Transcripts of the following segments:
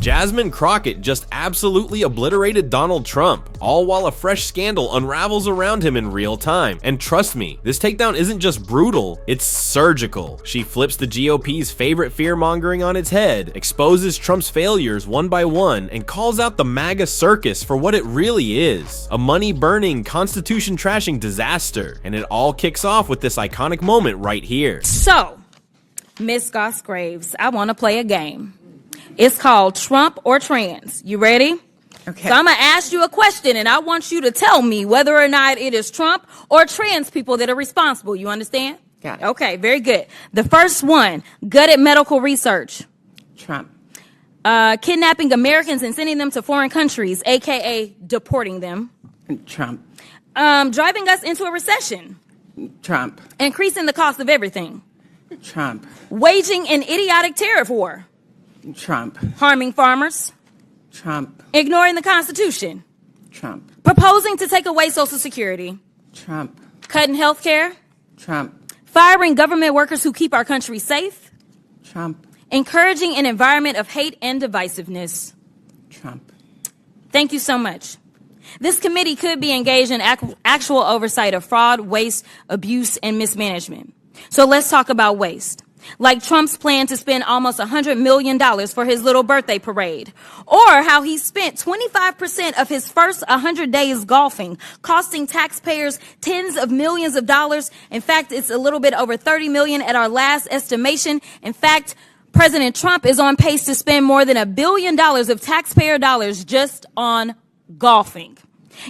Jasmine Crockett just absolutely obliterated Donald Trump, all while a fresh scandal unravels around him in real time. And trust me, this takedown isn't just brutal, it's surgical. She flips the GOP's favorite fear-mongering on its head, exposes Trump's failures one by one, and calls out the MAGA circus for what it really is, a money-burning, constitution-trashing disaster. And it all kicks off with this iconic moment right here. So, Miss Goss Graves, I want to play a game. It's called Trump or Trans. You ready? Okay. So I'm going to ask you a question, and I want you to tell me whether or not it is Trump or trans people that are responsible. You understand? Got it. Okay, very good. The first one, gutted medical research. Trump. Kidnapping Americans and sending them to foreign countries, a.k.a. deporting them. Trump. Driving us into a recession. Trump. Increasing the cost of everything. Trump. Waging an idiotic tariff war. Trump. Harming farmers. Trump. Ignoring the Constitution. Trump. Proposing to take away Social Security. Trump. Cutting health care. Trump. Firing government workers who keep our country safe. Trump. Encouraging an environment of hate and divisiveness. Trump. Thank you so much. This committee could be engaged in actual oversight of fraud, waste, abuse, and mismanagement. So let's talk about waste. Like Trump's plan to spend almost $100 million for his little birthday parade. Or how he spent 25% of his first 100 days golfing, costing taxpayers tens of millions of dollars. In fact, it's a little bit over 30 million at our last estimation. In fact, President Trump is on pace to spend more than $1 billion of taxpayer dollars just on golfing.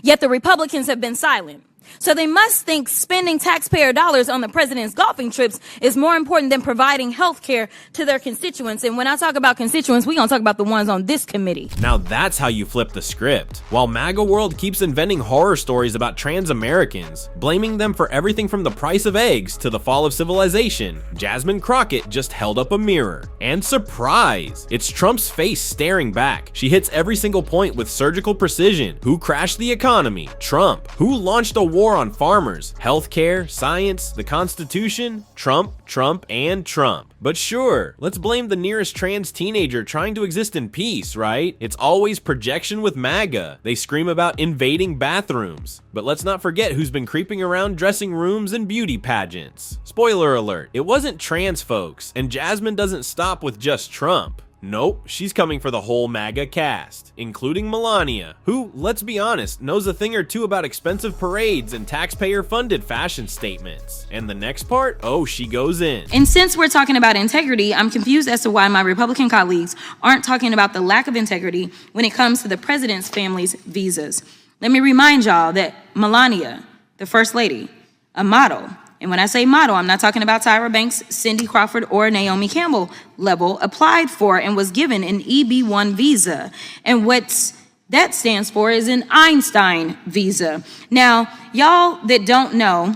Yet the Republicans have been silent. So they must think spending taxpayer dollars on the president's golfing trips is more important than providing health care to their constituents. And when I talk about constituents, we're going to talk about the ones on this committee. Now that's how you flip the script. While MAGA world keeps inventing horror stories about trans Americans, blaming them for everything from the price of eggs to the fall of civilization, Jasmine Crockett just held up a mirror. And surprise! It's Trump's face staring back. She hits every single point with surgical precision. Who crashed the economy? Trump. Who launched a war on farmers? Healthcare, science, the Constitution? Trump, Trump, and Trump. But sure, let's blame the nearest trans teenager trying to exist in peace, right? It's always projection with MAGA. They scream about invading bathrooms. But let's not forget who's been creeping around dressing rooms and beauty pageants. Spoiler alert, it wasn't trans folks, and Jasmine doesn't stop with just Trump. Nope, she's coming for the whole MAGA cast, including Melania, who, let's be honest, knows a thing or two about expensive parades and taxpayer-funded fashion statements. And the next part? Oh, she goes in. And since we're talking about integrity, I'm confused as to why my Republican colleagues aren't talking about the lack of integrity when it comes to the president's family's visas. Let me remind y'all that Melania, the First Lady, a model, and when I say model, I'm not talking about Tyra Banks, Cindy Crawford, or Naomi Campbell level, applied for and was given an EB-1 visa. And what that stands for is an Einstein visa. Now, y'all that don't know,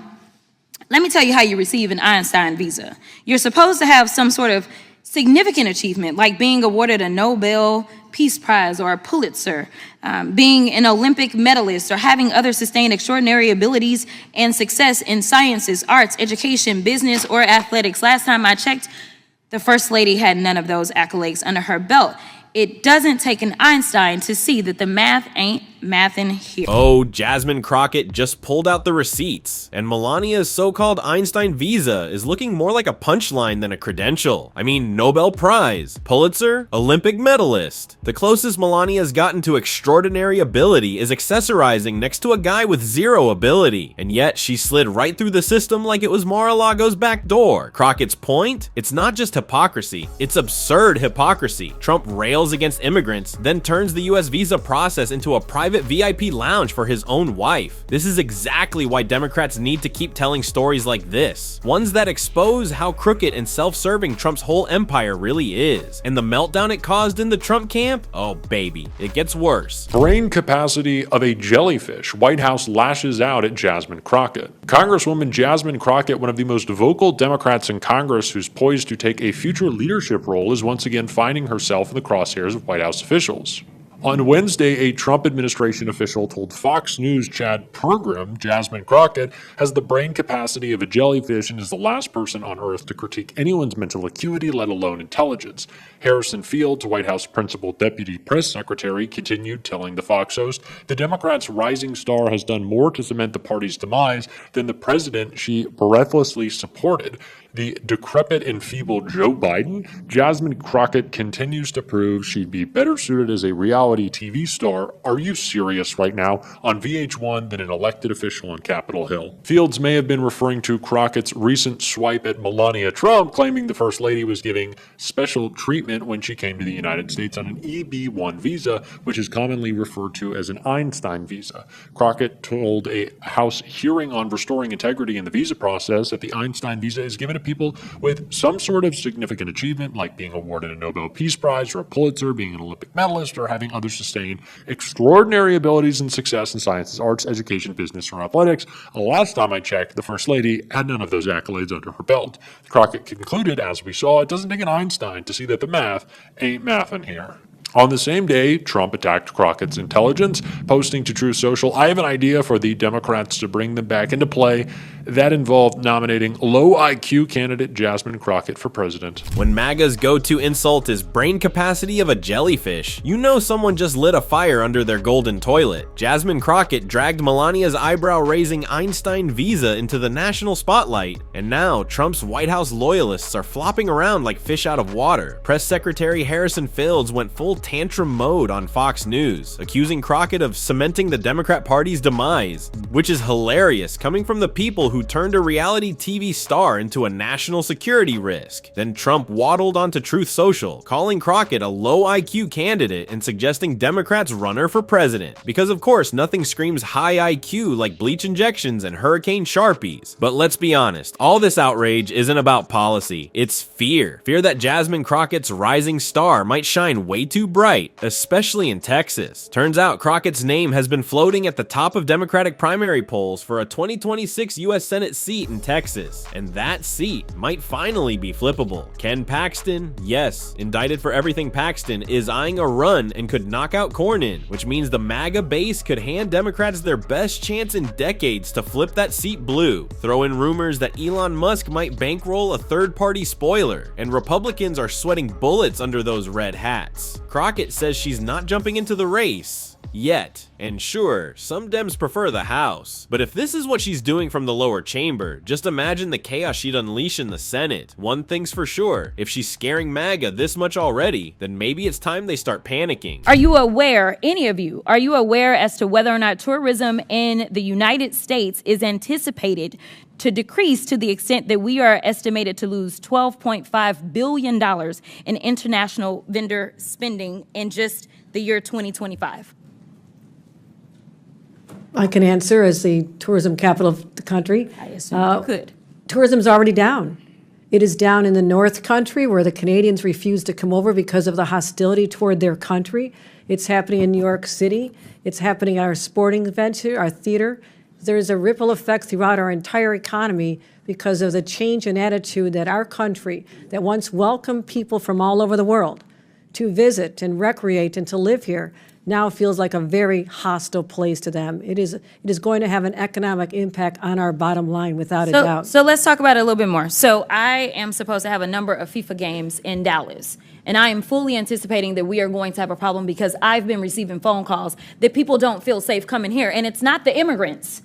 let me tell you how you receive an Einstein visa. You're supposed to have some sort of significant achievement, like being awarded a Nobel Peace Prize or a Pulitzer, being an Olympic medalist, or having other sustained extraordinary abilities and success in sciences, arts, education, business, or athletics. Last time I checked, the First Lady had none of those accolades under her belt. It doesn't take an Einstein to see that the math ain't mathin' here. Oh, Jasmine Crockett just pulled out the receipts, and Melania's so-called Einstein visa is looking more like a punchline than a credential. I mean, Nobel Prize, Pulitzer, Olympic medalist. The closest Melania's gotten to extraordinary ability is accessorizing next to a guy with zero ability, and yet she slid right through the system like it was Mar-a-Lago's back door. Crockett's point? It's not just hypocrisy, it's absurd hypocrisy. Trump rails against immigrants, then turns the US visa process into a private VIP lounge for his own wife. This is exactly why Democrats need to keep telling stories like this, ones that expose how crooked and self-serving Trump's whole empire really is. And the meltdown it caused in the Trump camp? Oh baby, it gets worse. Brain capacity of a jellyfish. White House lashes out at Jasmine Crockett. Congresswoman Jasmine Crockett, one of the most vocal Democrats in Congress who's poised to take a future leadership role, is once again finding herself in the crosshairs of White House officials. On Wednesday, a Trump administration official told Fox News Chad Pergram Jasmine Crockett has the brain capacity of a jellyfish and is the last person on earth to critique anyone's mental acuity, let alone intelligence. Harrison Fields, White House principal deputy press secretary, continued telling the Fox host the Democrats' rising star has done more to cement the party's demise than the president she breathlessly supported. The decrepit and feeble Joe Biden, Jasmine Crockett continues to prove she'd be better suited as a reality TV star, are you serious right now, on VH1 than an elected official on Capitol Hill. Fields may have been referring to Crockett's recent swipe at Melania Trump, claiming the First Lady was giving special treatment when she came to the United States on an EB-1 visa, which is commonly referred to as an Einstein visa. Crockett told a House hearing on restoring integrity in the visa process that the Einstein visa is given to people with some sort of significant achievement, like being awarded a Nobel Peace Prize or a Pulitzer, being an Olympic medalist, or having other sustained extraordinary abilities and success in sciences, arts, education, business, or athletics. Last time I checked, the First Lady had none of those accolades under her belt. Crockett concluded, as we saw, it doesn't take an Einstein to see that the math ain't mathin' here. On the same day, Trump attacked Crockett's intelligence, posting to Truth Social, "I have an idea for the Democrats to bring them back into play." That involved nominating low IQ candidate Jasmine Crockett for president. When MAGA's go-to insult is brain capacity of a jellyfish, you know someone just lit a fire under their golden toilet. Jasmine Crockett dragged Melania's eyebrow-raising Einstein visa into the national spotlight, and now Trump's White House loyalists are flopping around like fish out of water. Press Secretary Harrison Fields went full tantrum mode on Fox News, accusing Crockett of cementing the Democrat Party's demise, which is hilarious coming from the people who turned a reality TV star into a national security risk. Then Trump waddled onto Truth Social, calling Crockett a low IQ candidate and suggesting Democrats run her for president, because of course nothing screams high IQ like bleach injections and Hurricane Sharpies. But let's be honest, all this outrage isn't about policy, it's fear. Fear that Jasmine Crockett's rising star might shine way too bright, especially in Texas. Turns out Crockett's name has been floating at the top of Democratic primary polls for a 2026 U.S. Senate seat in Texas, and that seat might finally be flippable. Ken Paxton, yes, indicted for everything Paxton, is eyeing a run and could knock out Cornyn, which means the MAGA base could hand Democrats their best chance in decades to flip that seat blue. Throw in rumors that Elon Musk might bankroll a third-party spoiler, and Republicans are sweating bullets under those red hats. Crockett says she's not jumping into the race yet. And sure, some Dems prefer the House, but if this is what she's doing from the lower chamber, just imagine the chaos she'd unleash in the Senate. One thing's for sure, if she's scaring MAGA this much already, then maybe it's time they start panicking. Are you aware, any of you, are you aware as to whether or not tourism in the United States is anticipated to decrease to the extent that we are estimated to lose $12.5 billion in international vendor spending in just the year 2025? I can answer as the tourism capital of the country. I assume you could. Tourism's already down. It is down in the North Country, where the Canadians refuse to come over because of the hostility toward their country. It's happening in New York City. It's happening at our sporting events here, our theater. There's a ripple effect throughout our entire economy because of the change in attitude that our country, that once welcomed people from all over the world to visit and recreate and to live here, now feels like a very hostile place to them. It is going to have an economic impact on our bottom line, without a doubt. So let's talk about it a little bit more. So I am supposed to have a number of FIFA games in Dallas, and I am fully anticipating that we are going to have a problem because I've been receiving phone calls that people don't feel safe coming here, and it's not the immigrants.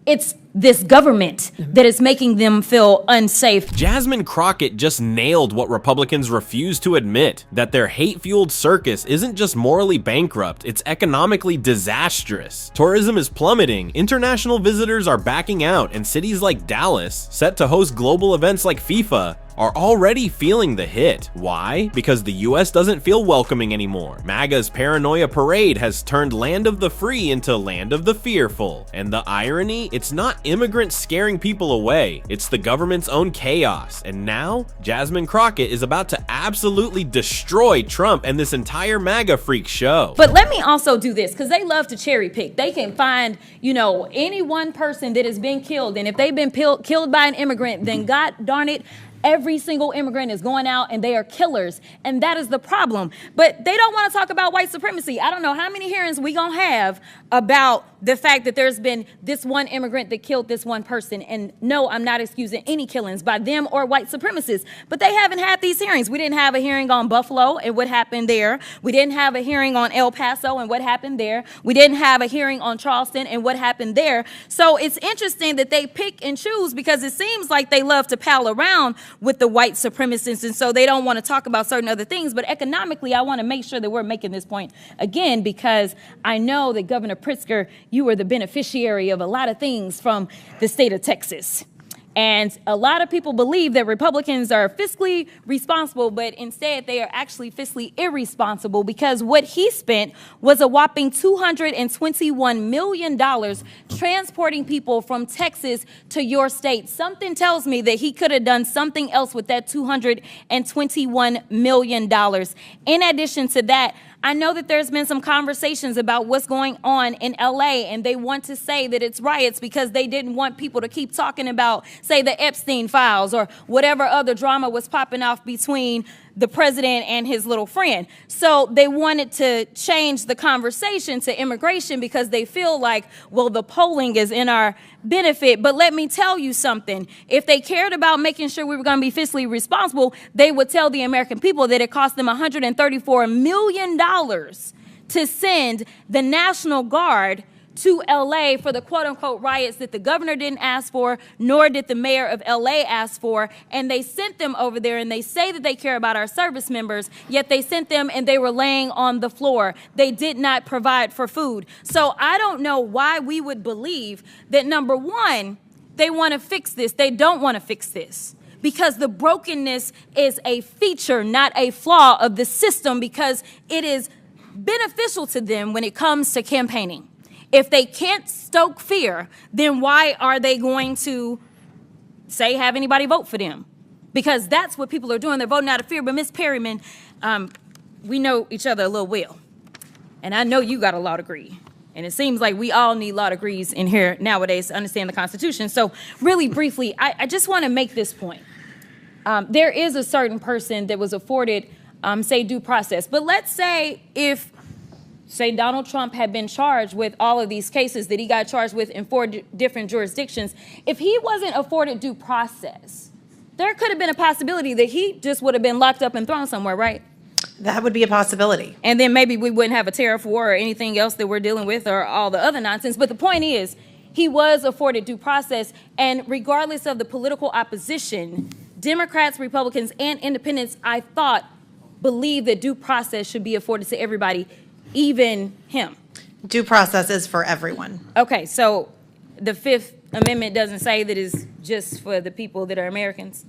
It's this government that is making them feel unsafe. Jasmine Crockett just nailed what Republicans refuse to admit, that their hate-fueled circus isn't just morally bankrupt, it's economically disastrous. Tourism is plummeting, international visitors are backing out, and cities like Dallas, set to host global events like FIFA, are already feeling the hit. Why? Because the US doesn't feel welcoming anymore. MAGA's paranoia parade has turned land of the free into land of the fearful. And the irony? It's not immigrants scaring people away, it's the government's own chaos. And now, Jasmine Crockett is about to absolutely destroy Trump and this entire MAGA freak show. But let me also do this, because they love to cherry pick. They can find, any one person that has been killed, and if they've been killed by an immigrant, then God darn it, every single immigrant is going out and they are killers, and that is the problem. But they don't want to talk about white supremacy. I don't know how many hearings we gonna have about the fact that there's been this one immigrant that killed this one person. And no, I'm not excusing any killings by them or white supremacists, but they haven't had these hearings. We didn't have a hearing on Buffalo and what happened there. We didn't have a hearing on El Paso and what happened there. We didn't have a hearing on Charleston and what happened there. So it's interesting that they pick and choose, because it seems like they love to pal around with the white supremacists, and so they don't want to talk about certain other things. But economically, I want to make sure that we're making this point again, because I know that Governor Pritzker, you were the beneficiary of a lot of things from the state of Texas. And a lot of people believe that Republicans are fiscally responsible, but instead they are actually fiscally irresponsible, because what he spent was a whopping $221 million transporting people from Texas to your state. Something tells me that he could have done something else with that $221 million. In addition to that, I know that there's been some conversations about what's going on in LA, and they want to say that it's riots because they didn't want people to keep talking about, say, the Epstein files or whatever other drama was popping off between the president and his little friend. So they wanted to change the conversation to immigration because they feel like, well, the polling is in our benefit. But let me tell you something. If they cared about making sure we were going to be fiscally responsible, they would tell the American people that it cost them $134 million to send the National Guard to LA for the quote unquote riots that the governor didn't ask for, nor did the mayor of LA ask for. And they sent them over there, and they say that they care about our service members, yet they sent them and they were laying on the floor. They did not provide for food. So I don't know why we would believe that, number one, they want to fix this. They don't want to fix this, because the brokenness is a feature, not a flaw of the system, because it is beneficial to them when it comes to campaigning. If they can't stoke fear, then why are they going to, say, have anybody vote for them? Because that's what people are doing. They're voting out of fear. But Ms. Perryman, we know each other a little well. And I know you got a law degree. And it seems like we all need law degrees in here nowadays to understand the Constitution. So really briefly, I just want to make this point. There is a certain person that was afforded, say, due process. But let's say if, say, Donald Trump had been charged with all of these cases that he got charged with in 4 different jurisdictions, if he wasn't afforded due process, there could have been a possibility that he just would have been locked up and thrown somewhere, right? That would be a possibility. And then maybe we wouldn't have a tariff war or anything else that we're dealing with or all the other nonsense. But the point is, he was afforded due process, and regardless of the political opposition, Democrats, Republicans, and independents, I thought, believe that due process should be afforded to everybody, even him. Due process is for everyone. Okay, so the Fifth Amendment doesn't say that it's just for the people that are Americans?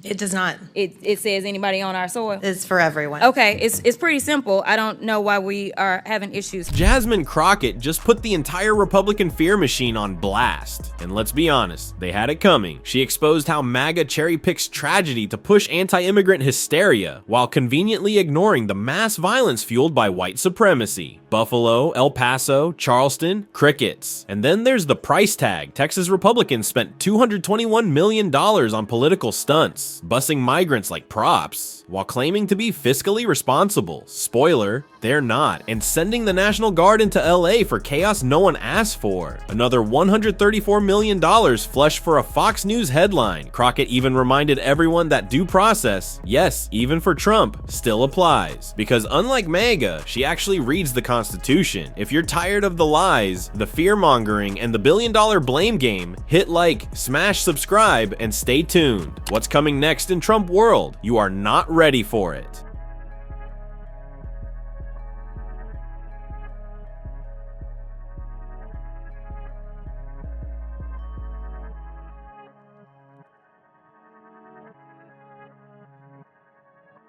It does not. It says anybody on our soil? It's for everyone. Okay, it's pretty simple. I don't know why we are having issues. Jasmine Crockett just put the entire Republican fear machine on blast. And let's be honest, they had it coming. She exposed how MAGA cherry picks tragedy to push anti-immigrant hysteria, while conveniently ignoring the mass violence fueled by white supremacy. Buffalo, El Paso, Charleston, crickets. And then there's the price tag. Texas Republicans spent $221 million on political stunts, busing migrants like props, while claiming to be fiscally responsible. Spoiler, they're not. And sending the National Guard into LA for chaos no one asked for. Another $134 million flushed for a Fox News headline. Crockett even reminded everyone that due process, yes, even for Trump, still applies. Because unlike MAGA, she actually reads the Constitution. If you're tired of the lies, the fear-mongering, and the billion-dollar blame game, hit like, smash subscribe, and stay tuned. What's coming next in Trump world? You are not ready for it.